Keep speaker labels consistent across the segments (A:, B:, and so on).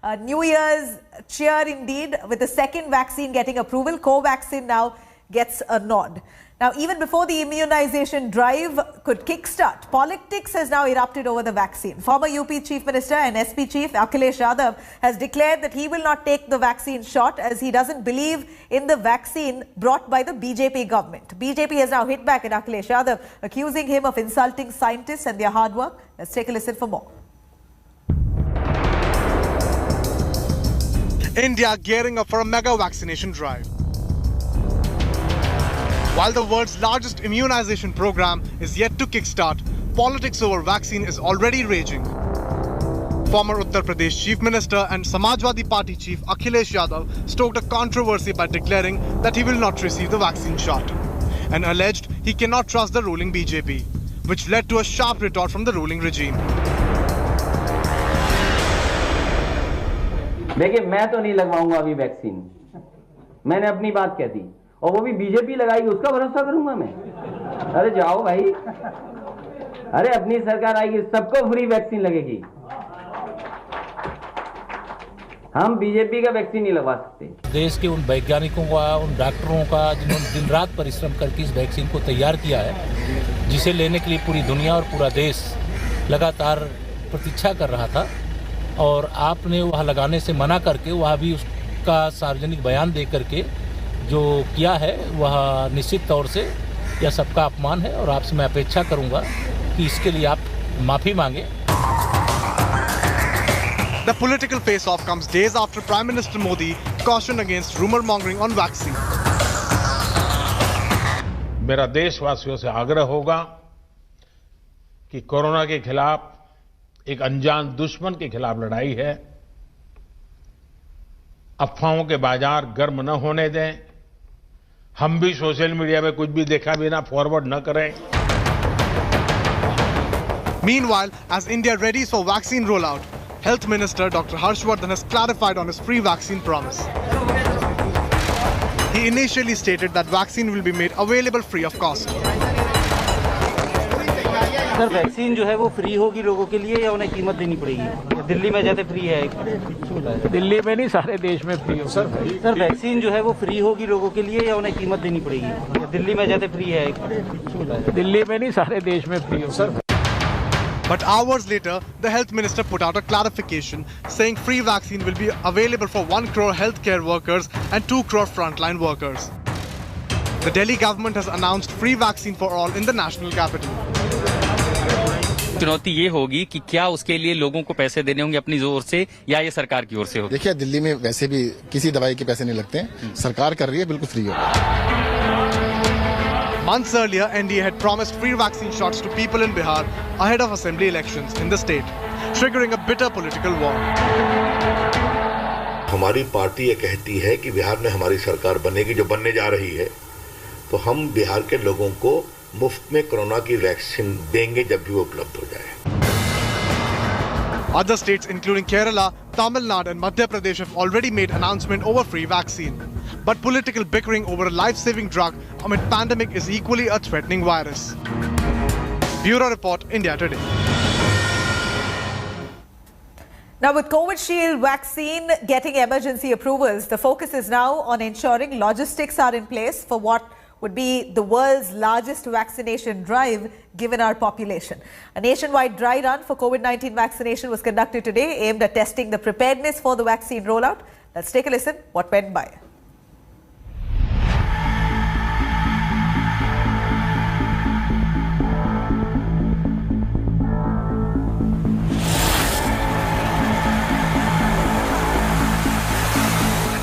A: New Year's cheer indeed, with the second vaccine getting approval. Covaxin now gets a nod. Now, even before the immunization drive could kickstart, politics has now erupted over the vaccine. Former UP Chief Minister and SP Chief Akhilesh Yadav has declared that he will not take the vaccine shot as he doesn't believe in the vaccine brought by the BJP government. BJP has now hit back at Akhilesh Yadav, accusing him of insulting scientists and their hard work. Let's take a listen for more.
B: India gearing up for a mega vaccination drive. While the world's largest immunization program is yet to kickstart, politics over vaccine is already raging. Former Uttar Pradesh Chief Minister and Samajwadi Party Chief Akhilesh Yadav stoked a controversy by declaring that he will not receive the vaccine shot and alleged he cannot trust the ruling BJP, which led to a sharp retort from the ruling regime.
C: देखिए, मैं तो नहीं लगवाऊंगा अभी vaccine. मैंने अपनी बात कह दी और वो भी बीजेपी लगाएगी, उसका भरोसा करूंगा मैं? अरे जाओ भाई, अरे अपनी सरकार आएगी, सबको फ्री वैक्सीन लगेगी। हम बीजेपी का वैक्सीन नहीं लगवा सकते।
D: देश के उन वैज्ञानिकों का, उन डॉक्टरों का जिन्होंने दिन रात परिश्रम करके इस वैक्सीन को तैयार किया है, जिसे लेने के लिए पूरी दुनिया और पूरा देश लगातार प्रतीक्षा कर रहा था, और आपने वह लगाने से मना करके वह भी उसका सार्वजनिक बयान दे करके जो किया है, वह निश्चित तौर से यह सबका अपमान है और आपसे मैं अपेक्षा करूंगा कि इसके लिए आप माफी मांगें।
B: The political face-off comes days after Prime Minister Modi cautioned against rumor mongering on vaccine.
E: मेरा देशवासियों से आग्रह होगा कि कोरोना के खिलाफ एक अनजान दुश्मन के खिलाफ लड़ाई है। अफवाहों के बाजार गर्म न होने दें। हम भी सोशल मीडिया में कुछ भी देखा बिना फॉरवर्ड न करें।
B: Meanwhile, as India readies for vaccine rollout, Health Minister Dr. Harshvardhan has clarified on his free vaccine promise. He initially stated that vaccine will be made available free of cost.
C: Sir, vaccine जो है वो free होगी लोगों के लिए या उन्हें कीमत देनी पड़ेगी? दिल्ली में जैसे फ्री है,
D: दिल्ली में नहीं, सारे देश में फ्री हो।
C: सर वैक्सीन जो है वो फ्री होगी लोगों के लिए या उन्हें कीमत देनी पड़ेगी? दिल्ली में जैसे फ्री है,
D: दिल्ली में नहीं, सारे देश में फ्री हो sir.
B: But hours later, the health minister put out a clarification saying free vaccine will be available for 1 crore healthcare workers and 2 crore frontline workers. The Delhi government has announced free vaccine for all in the national capital.
F: चुनौती ये होगी कि क्या उसके लिए लोगों को पैसे देने होंगे अपनी जोर से या ये सरकार की ओर से होगी?
G: देखिए, दिल्ली में वैसे भी किसी दवाई के पैसे नहीं लगते हैं, सरकार कर रही है, बिल्कुल फ्री होगा।
B: Months earlier, NDA had promised free vaccine shots to people in Bihar ahead of assembly elections in the state, triggering a bitter political war.
H: हमारी पार्टी ये कहती है कि बिहार में हमारी सरकार बनेगी, जो बनने जा रही है, तो हम बिहार के लोगों को मुफ्त में कोरोना की वैक्सीन देंगे जब भी वो उपलब्ध हो जाए।
B: Other states including Kerala, Tamil Nadu and Madhya Pradesh have already made announcement over free vaccine. But political bickering over a life-saving drug amid pandemic is equally a threatening virus. Bureau Report, India Today.
A: Now, with Covishield vaccine getting emergency approvals, the focus is now on ensuring logistics are in place for what would be the world's largest vaccination drive given our population. A nationwide dry run for COVID-19 vaccination was conducted today, aimed at testing the preparedness for the vaccine rollout. Let's take a listen what went by.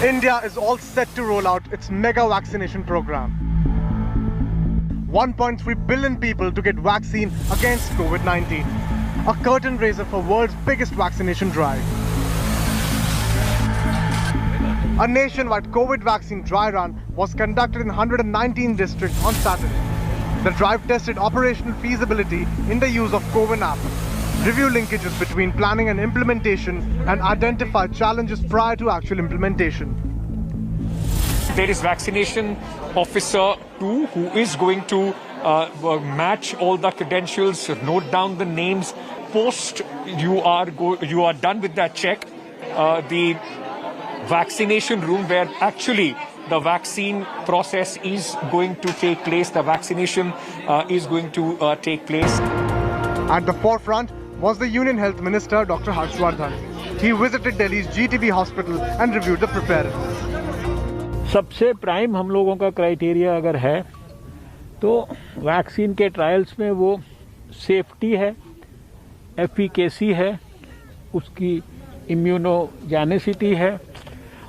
B: India is all set to roll out its mega vaccination program. 1.3 billion people to get vaccine against COVID-19. A curtain raiser for world's biggest vaccination drive. A nationwide COVID vaccine dry run was conducted in 119 districts on Saturday. The drive tested operational feasibility in the use of CoWIN app, review linkages between planning and implementation, and identify challenges prior to actual implementation.
I: There is vaccination officer 2 who is going to match all the credentials, note down the names. Post you are done with that check, the vaccination room where actually the vaccine process is going to take place, the vaccination is going to take place.
B: At the forefront was the Union Health Minister, Dr. Harshvardhan. He visited Delhi's GTB hospital and reviewed the preparedness.
J: सबसे prime हम लोगों का criteria अगर है तो vaccine के trials में वो सेफ्टी है, एफिकेसी है, उसकी इम्यूनोजेनिसिटी है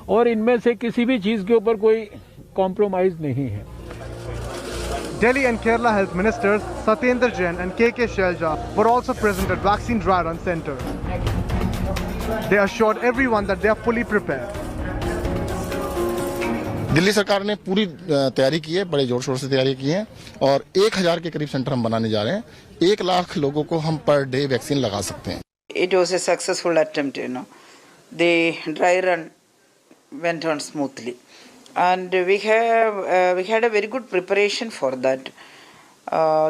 J: और इनमें से किसी भी चीज़ के ऊपर कोई कॉम्प्रोमाइज़ नहीं है.
B: Delhi and Kerala Health Ministers Satyendra Jain and KK Shelja were also present at Vaccine Dry Run Centre. They assured everyone that they are fully prepared.
G: Delhi सरकार ने पूरी तैयारी की है, बड़े जोर शोर से तैयारी की है और 1000 के करीब सेंटर हम बनाने जा रहे हैं. 1 लाख लोगों को हम पर डे वैक्सीन लगा सकते हैं.
K: It was a successful attempt, The dry run went on smoothly. And we had a very good preparation for that.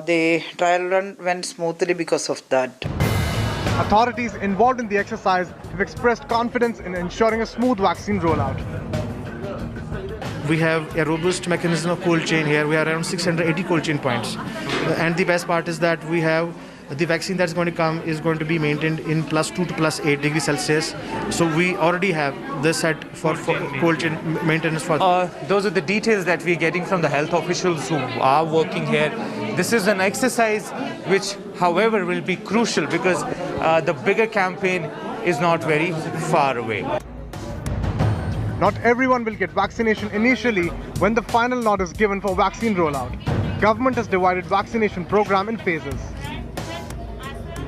K: The trial run went smoothly because of that.
B: Authorities involved in the exercise have expressed confidence in ensuring a smooth vaccine rollout.
L: We have a robust mechanism of cold chain here. We are around 680 cold chain points. And the best part is that we have the vaccine that's going to come is going to be maintained in +2 to +8 degrees Celsius. So we already have this set for cold chain maintenance.
M: Those are the details that we're getting from the health officials who are working here. This is an exercise which, however, will be crucial because the bigger campaign is not very far away.
B: Not everyone will get vaccination initially when the final nod is given for vaccine rollout. Government has divided vaccination program in phases.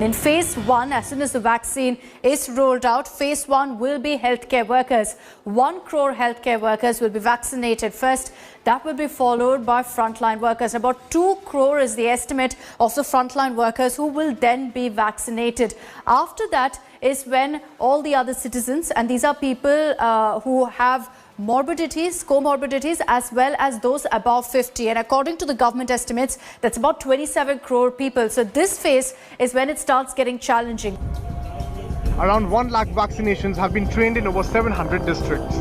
N: In phase 1, as soon as the vaccine is rolled out, phase 1 will be healthcare workers. 1 crore healthcare workers will be vaccinated first. That will be followed by frontline workers. About 2 crore is the estimate of the frontline workers who will then be vaccinated. After that is when all the other citizens, and these are people who have morbidities, comorbidities, as well as those above 50. And according to the government estimates, that's about 27 crore people. So this phase is when it starts getting challenging.
B: Around 1 lakh vaccinations have been trained in over 700 districts.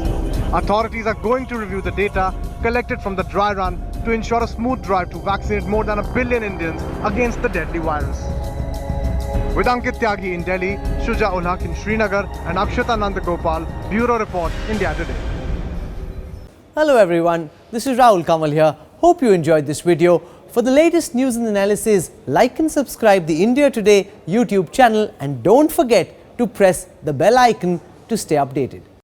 B: Authorities are going to review the data collected from the dry run to ensure a smooth drive to vaccinate more than 1 billion Indians against the deadly virus. With Ankit Tyagi in Delhi, Shuja ul Haq in Srinagar and Akshata Nandagopal, Bureau Report, India Today.
O: Hello everyone, this is Rahul Kamal here. Hope you enjoyed this video. For the latest news and analysis, like and subscribe the India Today YouTube channel and don't forget to press the bell icon to stay updated.